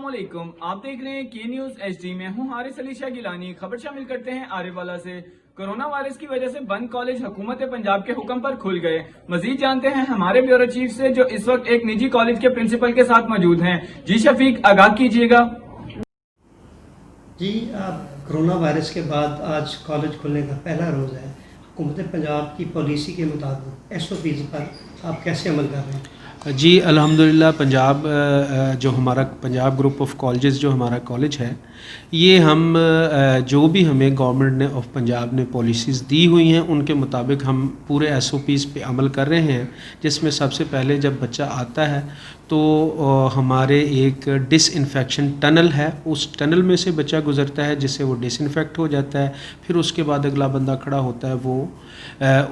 अस्सलामुअलैकुम, आप देख रहे हैं के न्यूज HD में हूं हारिस अली शाह गिलानी। खबर शामिल करते हैं आरिफ वाला से। कोरोना वायरस की वजह से बंद कॉलेज हुकूमत पंजाब के हुक्म पर खुल गए। मजीद जानते हैं हमारे ब्यूरो चीफ से, जो इस वक्त एक निजी कॉलेज के प्रिंसिपल के साथ मौजूद हैं। जी शफीक, आगाह कीजिएगा। जी, कोरोना वायरस के बाद आज कॉलेज खुलने का पहला रोज़ है। हुकूमत पंजाब की पॉलिसी के मुताबिक SOPs पर आप कैसे अमल कर रहे हैं? जी अल्हम्दुलिल्लाह, पंजाब जो हमारा पंजाब ग्रुप ऑफ कॉलेजेस जो हमारा कॉलेज है, ये हम जो भी हमें गवर्नमेंट ने ऑफ पंजाब ने पॉलिसीज़ दी हुई हैं उनके मुताबिक हम पूरे SOPs पे अमल कर रहे हैं। जिसमें सबसे पहले जब बच्चा आता है तो हमारे एक डिसइंफेक्शन टनल है, उस टनल में से बच्चा गुज़रता है जिससे वो डिसइंफेक्ट हो जाता है। फिर उसके बाद अगला बंदा खड़ा होता है, वो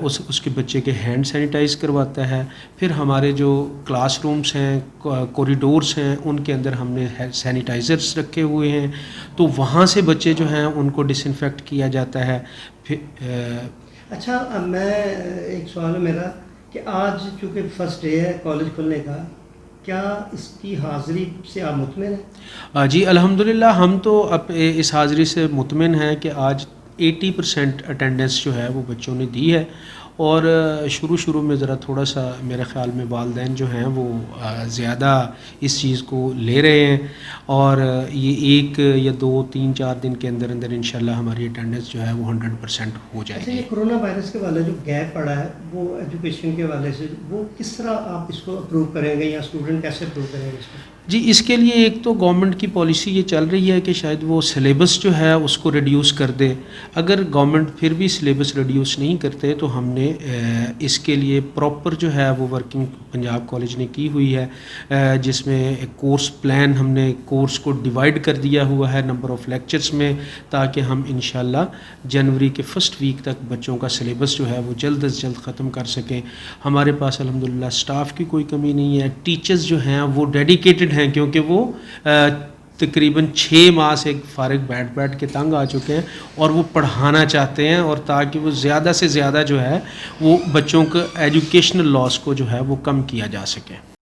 उसके बच्चे के हैंड सैनिटाइज़ करवाता है। फिर हमारे जो क्लासरूम्स हैं, कॉरिडोर्स हैं, उनके अंदर हमने सैनिटाइज़र्स रखे हुए हैं, तो वहाँ से बच्चे जो हैं उनको डिसइंफेक्ट किया जाता है। फिर अच्छा, मैं एक सवाल है मेरा कि आज चूँकि फर्स्ट डे है कॉलेज खुलने का, क्या इसकी हाज़िरी से आप मुतमिन हैं? जी अल्हम्दुलिल्लाह, हम तो अब इस हाज़िरी से मुतमिन हैं कि आज 80% अटेंडेंस जो है वो बच्चों ने दी है। और शुरू में ज़रा थोड़ा सा मेरे ख़्याल में वालिदैन जो हैं वो ज़्यादा इस चीज़ को ले रहे हैं, और ये 1 या 2 3 4 दिन के अंदर अंदर इंशाल्लाह हमारी अटेंडेंस जो है वो 100% हो अच्छा, जाएगी। ये कोरोना वायरस के वाले जो गैप पड़ा है वो एजुकेशन के वाले से, वो किस तरह आप इसको अप्रूव करेंगे या स्टूडेंट कैसे अप्रूव करेंगे इसको? जी, इसके लिए एक तो गवर्नमेंट की पॉलिसी ये चल रही है कि शायद वो सिलेबस जो है उसको रिड्यूस कर दे। अगर गवर्नमेंट फिर भी सिलेबस रिड्यूस नहीं करते तो हमने इसके लिए प्रॉपर जो है वो वर्किंग पंजाब कॉलेज ने की हुई है, जिसमें एक कोर्स प्लान हमने कोर्स को डिवाइड कर दिया हुआ है नंबर ऑफ़ लेक्चर्स में, ताकि हम इंशाल्लाह जनवरी के फर्स्ट वीक तक बच्चों का सिलेबस जो है वो जल्द अज़ जल्द ख़त्म कर सकें। हमारे पास अल्हम्दुलिल्लाह स्टाफ की कोई कमी नहीं है। टीचर्स जो हैं वो डेडिकेटेड हैं, क्योंकि वो तकरीबन 6 माह से फ़ारिग बैठ के तंग आ चुके हैं और वो पढ़ाना चाहते हैं, और ताकि वो ज़्यादा से ज़्यादा जो है वो बच्चों के एजुकेशनल लॉस को जो है वो कम किया जा सके।